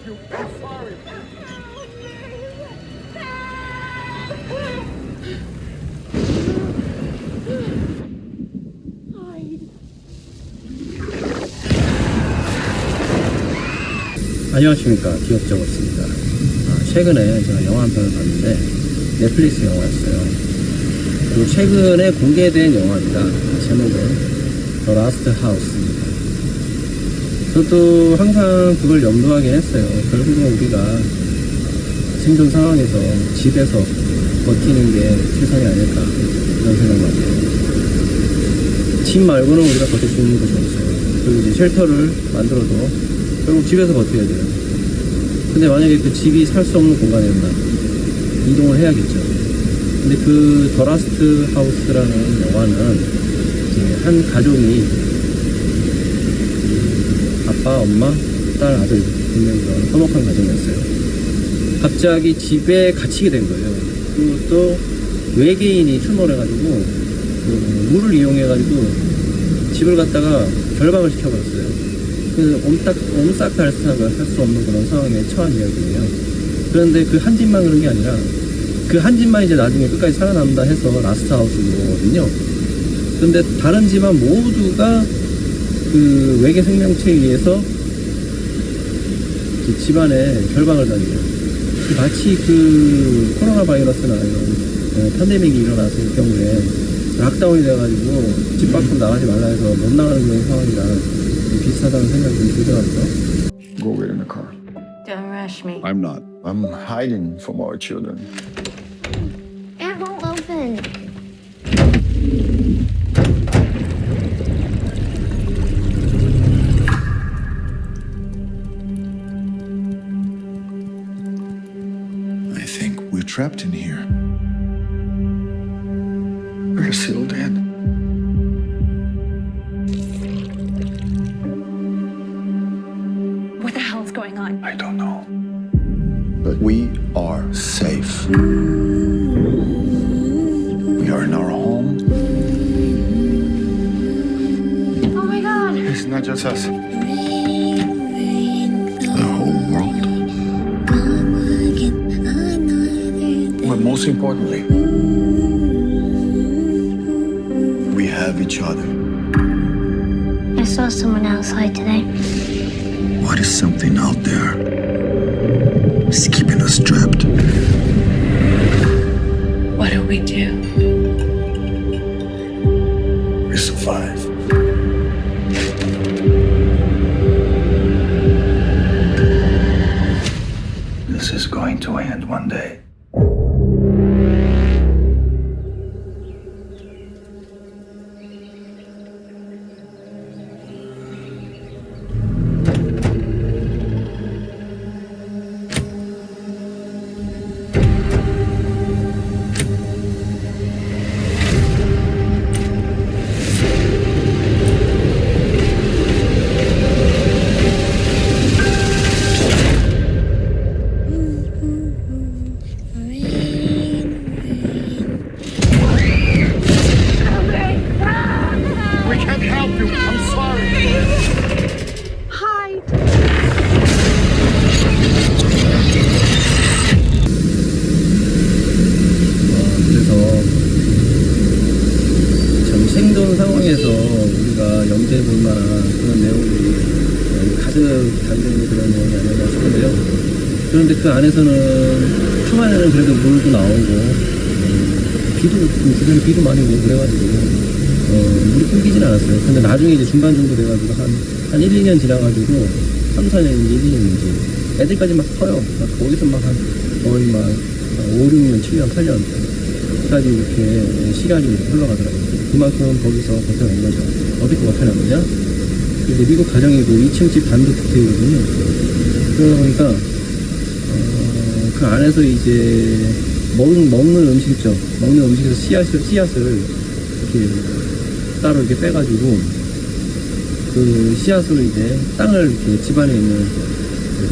you. I'm sorry. 안녕하십니까, 기억적었습니다. 최근에 제가 영화 한 편을 봤는데 넷플릭스 영화였어요. 그리고 최근에 공개된 영화입니다. 제목은 The Last House입니다. 저도 항상 그걸 염두하긴 했어요. 결국은 우리가 생존 상황에서 집에서 버티는 게 최선이 아닐까 그런 생각을 합니다. 집 말고는 우리가 버틸 수 있는 곳이 없어요. 그리고 이제 쉘터를 만들어도 결국 집에서 버텨야 돼요. 근데 만약에 그 집이 살 수 없는 공간이었나 이동을 해야겠죠. 근데 그 더 라스트 하우스라는 영화는 이제 한 가족이 아빠, 엄마, 딸, 아들 있는 그런 화목한 가정이었어요. 갑자기 집에 갇히게 된 거예요. 그리고 또 외계인이 출몰해 가지고 물을 이용해 가지고 집을 갖다가 결방을 시켜버렸어요. 그래서 옴싹달싹을 할 수 없는 그런 상황에 처한 이야기예요. 그런데 그 한 집만 그런 게 아니라 그 한 집만 이제 나중에 끝까지 살아남는다 해서 라스트 하우스거든요. 그런데 다른 집안 모두가 그 외계 생명체에 의해서 집안에 결방을 당해요. 마치 그 코로나 바이러스나 이런 팬데믹이 일어났을 경우에 락다운이 돼가지고 집 밖으로 나가지 말라 해서 못 나가는 그런 상황이랑 비슷하다는 생각이 좀 들더라고요. Go wait in the car. Don't rush me. I'm not. I'm hiding from our children. It won't open. I think we're trapped in here. We're still dead. What the hell's going on? I don't know. But we are safe. We are in our home. Oh my god! It's not just us. The whole world. But most importantly, we have each other. I saw someone outside today. What is something out there? It's keeping us trapped. What do we do? We survive. This is going to end one day. We can't help you. I'm sorry. Hide! 그래서 참 생존 상황에서 우리가 염두해 볼 만한 그런 내용들이 가득 담겨있는 그런 내용이 아니었나 싶은데요. 그런데 그 안에서는 초반에는 그래도 물도 나오고 비도 주변에 비도 많이 오고 그래가지고 물이 끊기진 않았어요. 근데 나중에 이제 중반 정도 돼가지고 한 1, 2년 지나가지고 3, 4년인지 1, 2년인지 애들까지 막 커요. 막 거기서 막 거의 막 5, 6년, 7년, 8년 까지 이렇게 시간이 흘러가더라고요. 그만큼 거기서 버텨낸 거죠. 어떻게 버텨냈느냐? 이제 미국 가정이고 2층 집 단독 주택이거든요. 그러다 보니까 그 안에서 이제 먹는 음식 있죠. 먹는 음식에서 씨앗을 이렇게 따로 이렇게 빼가지고 그 씨앗으로 이제 땅을 이렇게 집안에 있는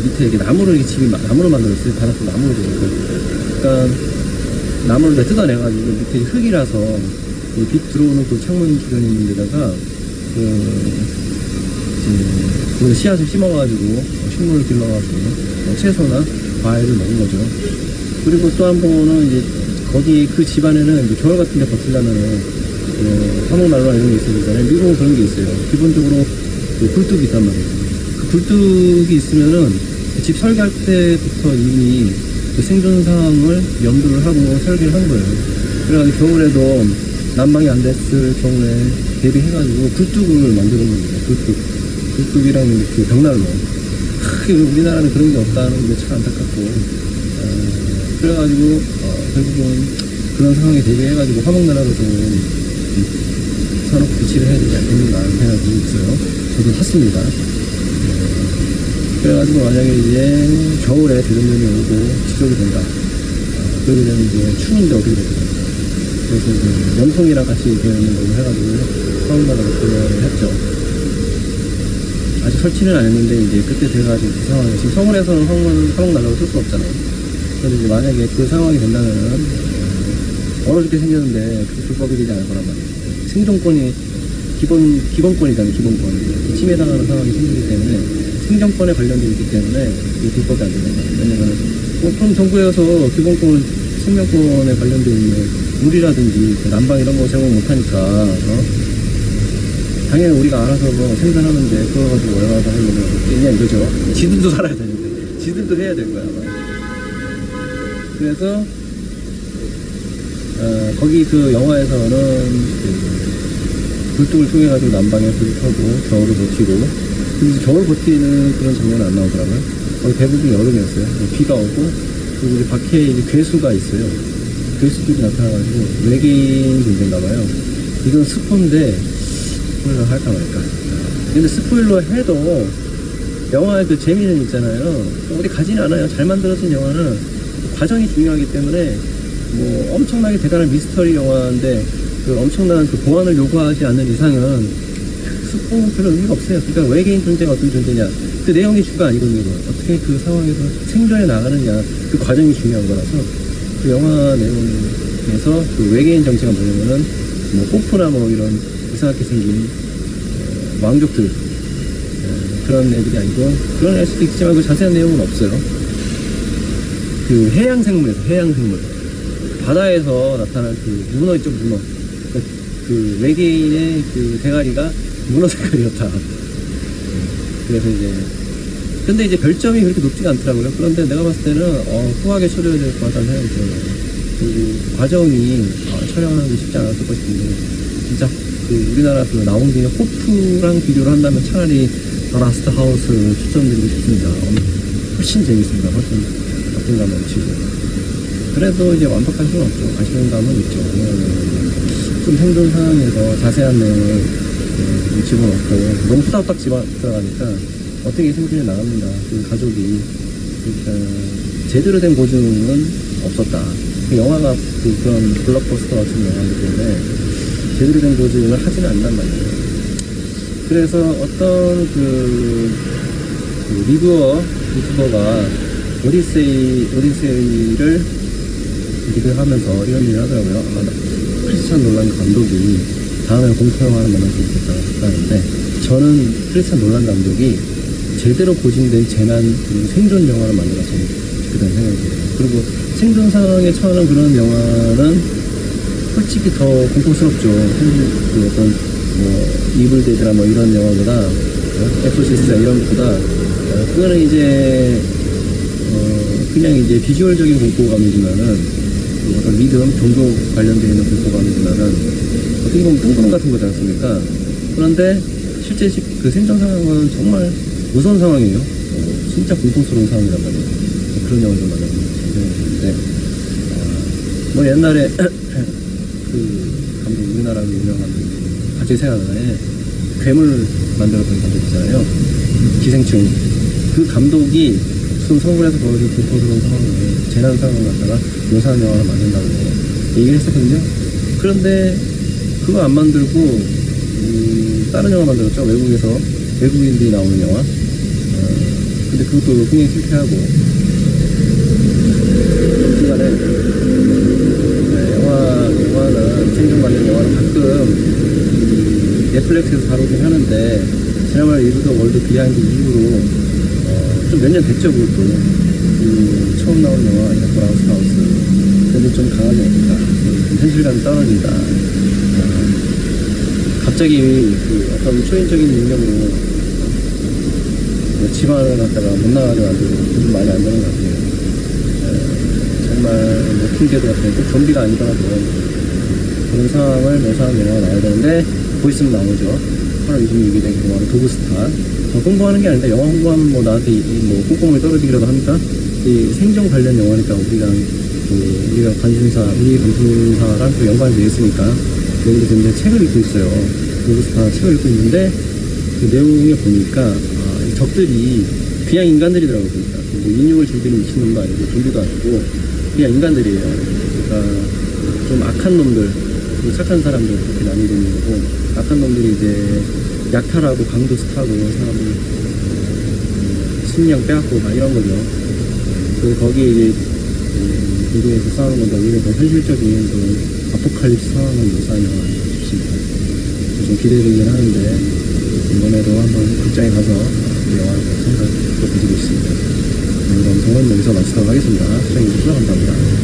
밑에 이렇게 나무를 이렇게 나무로 만들었어요. 바닥도 나무로 되어 있고. 그러니까 나무를 뜯어내가지고 밑에 흙이라서 빛 들어오는 그 창문 주변에 있는 데다가 그 이제 거기서 씨앗을 심어가지고 식물을 길러가지고 채소나 과일을 먹은 거죠. 그리고 또 한 번은 이제 거기 그 집안에는 이제 겨울 같은 데 버틸려면은 화목난로나 이런 게 있어야 되잖아요. 미국은 그런 게 있어요. 기본적으로 그 굴뚝이 있단 말이에요. 그 굴뚝이 있으면은 집 설계할 때부터 이미 그 생존 상황을 염두를 하고 설계를 한 거예요. 그래가지고 겨울에도 난방이 안 됐을 경우에 대비해가지고 굴뚝을 만들어 놓은 거예요. 굴뚝이랑 그 벽난로. 우리나라는 그런 게 없다는 게 참 안타깝고, 그래가지고 결국은 그런 상황에 대비해가지고 화목난로로 좀 산업 배치를 해야 되지 않겠는가 하는 생각이 있어요. 저도 샀습니다. 그래가지고 만약에 이제 겨울에 대전면이 오고 지속이 된다. 그러게 되면 이제 추운데 어떻게 될까요? 그래서 이제 연통이랑 같이 되는 걸로 해가지고 화목난로를 구매를 했죠. 아직 설치는 안 했는데 이제 그때 돼가지고 그 상황에 지금 서울에서는 화목난로를 쓸 수 없잖아요. 그래서 이제 만약에 그 상황이 된다면은 얼어 죽게 생겼는데 그게 불법이 되지 않을 거란 말이에요. 생존권이 기본권이잖아요. 기본권. 침해당하는 상황이 생기기 때문에 생존권에 관련되어 있기 때문에 이게 불법이 안 된다. 왜냐면 그럼 정부에서 기본권 생명권에 관련되어 있는 물이라든지 난방 이런 거 제공 못하니까 당연히 우리가 알아서 생산하는데 그거 가지고 얼마나 하려면 있겠냐 이거죠. 지들도 살아야 되는데 지들도 해야 될 거야 아마. 그래서 거기 그 영화에서는 그 굴뚝을 통해 가지고 난방에 불을 켜고 겨울을 버티고, 근데 겨울 버티는 그런 장면은 안 나오더라고요. 거기 대부분 여름이었어요. 비가 오고 그리고 이제 밖에 이제 괴수가 있어요. 괴수들이 나타나가지고 외계인 존재인가 봐요. 이건 스포인데 스포일러 할까 말까. 근데 스포일러 해도 영화의 그 재미는 있잖아요. 어디 가지는 않아요. 잘 만들어진 영화는 과정이 중요하기 때문에 뭐 엄청나게 대단한 미스터리 영화인데 그 엄청난 그 보안을 요구하지 않는 이상은 스포 별로 의미가 없어요. 그러니까 외계인 존재가 어떤 존재냐 그 내용이 주가 아니거든요. 어떻게 그 상황에서 생존해 나가느냐 그 과정이 중요한 거라서 그 영화 내용에서 그 외계인 정체가 뭐냐면은 뭐 호프나 뭐 이런 이상하게 생긴 왕족들 그런 애들이 아니고 그런 애일 수도 있지만 그 자세한 내용은 없어요. 그 해양 생물에서 바다에서 나타난 그 문어 있죠, 문어. 그 외계인의 그 대가리가 문어 색깔이었다. 그래서 이제 근데 이제 별점이 그렇게 높지가 않더라고요. 그런데 내가 봤을 때는 후하게 처리해야 될 것 같다는 생각이 들어요. 그리고 과정이 촬영하는 게 쉽지 않았을 것인데 진짜 그 우리나라 그 나온 김에 호프랑 비교를 한다면 차라리 라스트 하우스를 추천드리고 싶습니다. 훨씬 재밌습니다. 훨씬 나쁜 감은 치고. 그래도 이제 완벽할 수는 없죠. 아쉬운 감은 있죠. 좀 생존 상황에서 자세한 내용을 집어넣고 너무 후다닥 들어가니까 어떻게 생존해 나갑니다. 그 가족이 그러니까 제대로 된 보증은 없었다. 그 영화가 그런 블록버스터 같은 영화이기 때문에 제대로 된 보증을 하지는 않단 말이에요. 그래서 어떤 그 리뷰어 유튜버가 오디세이를 리뷰하면서 이런 얘기를 하더라고요. 크리스찬 놀란 감독이 다음에 공포 영화를 만날 수 있겠다고 하는데 저는 크리스찬 놀란 감독이 제대로 보증된 재난 그리고 생존 영화를 만들었으면 좋겠다는 생각이 들어요. 그리고 생존 상황에 처하는 그런 영화는 솔직히 더 공포스럽죠. 그 어떤 뭐 이블데드나 뭐 이런 영화보다 엑소시스트나 이런 것보다 그거는 이제 그냥 이제 비주얼적인 공포감이지만은 어떤 믿음, 종교 관련되어 있는 공포감이지만은 어떻게 보면 뜬구름 같은 거지 않습니까? 그런데 실제 그 생존 상황은 정말 무서운 상황이에요. 진짜 공포스러운 상황이란 말이에요. 그런 영화를 좀 만들었는데 뭐 옛날에 그 감독 우리나라 유명한 갑자기 생각나네. 괴물 만들었던 감독 있잖아요. 기생충. 그 감독이 무슨 서울에서 벌어진 공포스러운 상황을 재난 상황을 갖다가 묘사한 영화를 만든다고 얘기를 했었거든요. 그런데 그거 안 만들고 다른 영화 만들었죠. 외국에서 외국인들이 나오는 영화. 근데 그것도 흥행 실패하고 중간에 영화는 생존 관련 영화를 가끔 넷플릭스에서 다루긴 하는데 지난번 리브더 월드 비하인드 이후로 좀 몇 년 됐죠. 그것도 그 처음 나온 영화 브라우스 하우스 그래도 좀 강하지 않을까. 현실감이 떨어진다. 갑자기 그 어떤 초인적인 능력으로 집안을 갖다가 못 나가게 만들고 좀 많이 안 되는 것 같아요. 정말 뭐 킹데드 같은 꼭 좀비가 아니더라도 그런 상황을 묘사한 영화가 나와야 되는데 보이스면 나오죠. 8월 26일에 개봉하는 도그스타. 홍보하는 게 아닌데 영화 홍보하면 뭐 나한테 뭐 콧구멍이 떨어지기라도 합니까? 이 생존 관련 영화니까 우리가 관심사랑 또 연관이 되어 있으니까 여기서 이제 책을 읽고 있어요. 도그스타 책을 읽고 있는데 그 내용에 보니까 적들이 그냥 인간들이더라고요. 보니까 뭐 인육을 즐기는 미친놈도 아니고 좀비도 아니고 그냥 인간들이에요. 그러니까 좀 악한 놈들, 착한 사람들 그렇게 나뉘고 있는 거고, 악한 놈들이 이제 약탈하고 강도 스타고 사람들 식량 빼앗고 막 이런 거죠. 그리고 거기에 이제 미국에서 싸우는 건데 오히려 더 현실적인 그런 아포칼립스 상황을 묘사한 영화 아닌가 싶습니다. 좀 기대되긴 하는데 이번에도 한번 극장에 가서 이 영화를 생각을 가지고 있습니다. 오늘 방송은 여기서 마치도록 하겠습니다. 시청해주셔서 감사합니다.